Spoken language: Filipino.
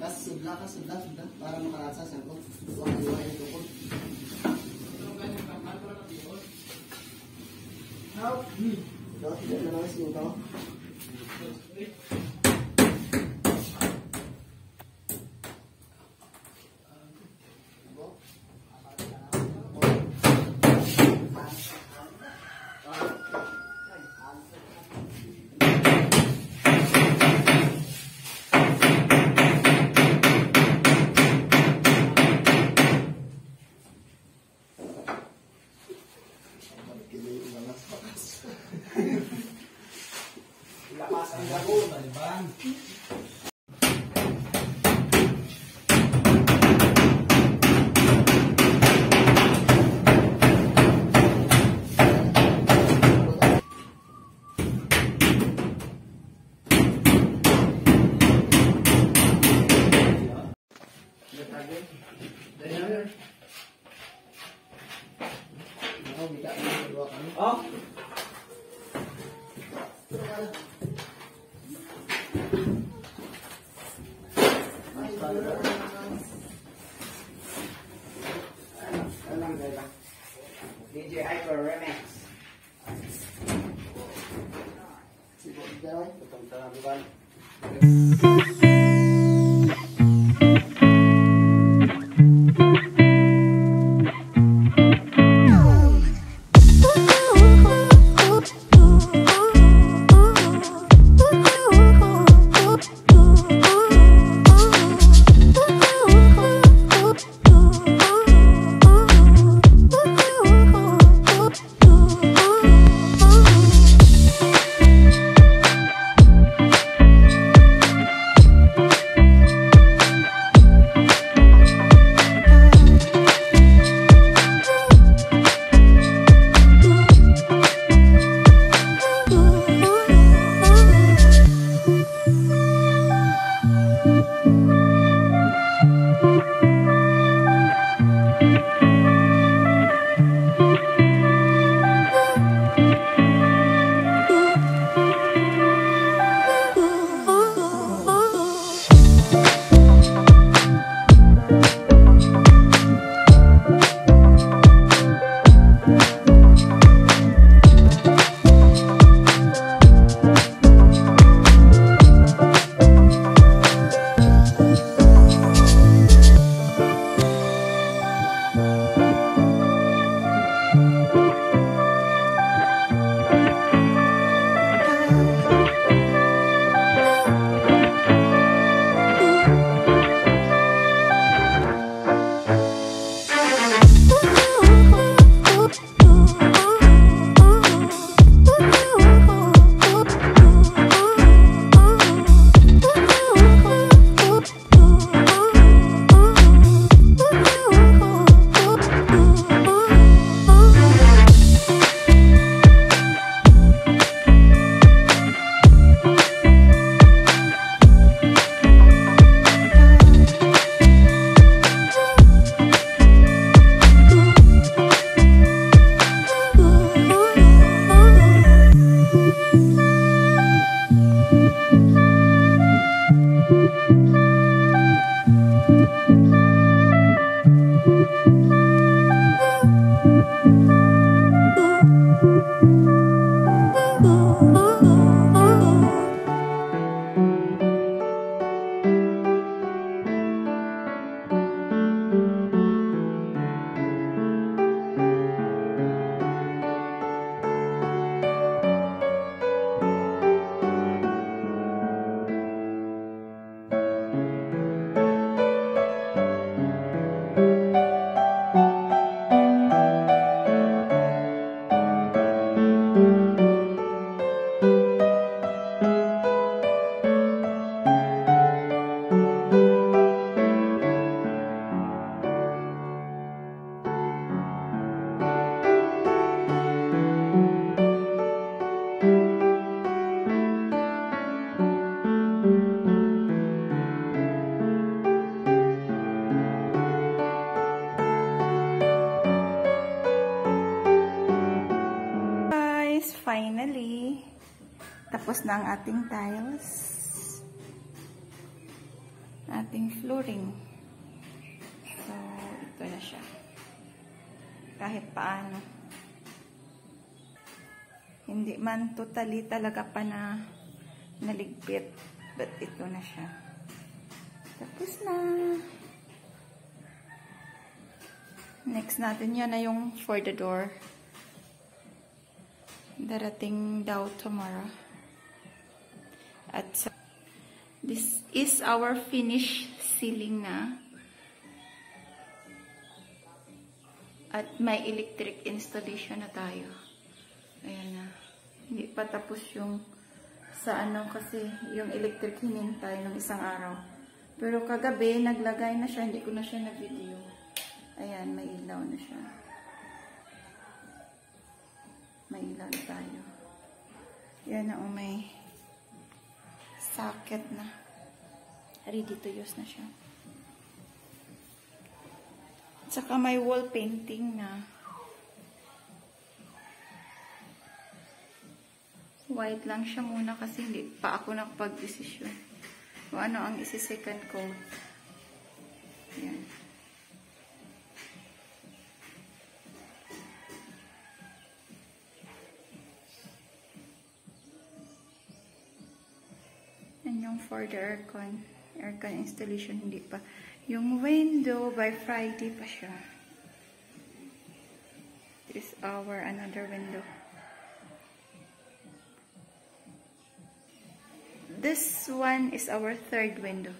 Tapos sudla ka, sudla. Para makalasa sa ko. Huwag iwan ito ko. Help! Ito, hindi na lang ito. Lakas ang dragon, Taliban. Oh. DJ Hyper Remix. Tapos na ang ating tiles. ating flooring. So, ito na siya. Kahit paano. Hindi man totally talaga pa na naligpit. But ito na siya. Tapos na. Next natin yan na yung for the door. Darating daw tomorrow. At this is our finished ceiling na. At may electric installation na tayo. Ayan na. Hindi pa tapos yung sa ano kasi yung electric hinintay ng isang araw. Pero kagabi naglagay na siya. Hindi ko na siya na-video. Ayan, may ilaw na siya. May ilaw na tayo. Yan na, may socket na. Ready to use na siya. Tsaka may wall painting na. White lang siya muna kasi hindi pa ako nakapag-desisyon. Kung ano ang isi-second coat. Yan. Yung for the aircon installation, hindi pa. Yung window, by Friday pa siya. This is our another window. This one is our third window.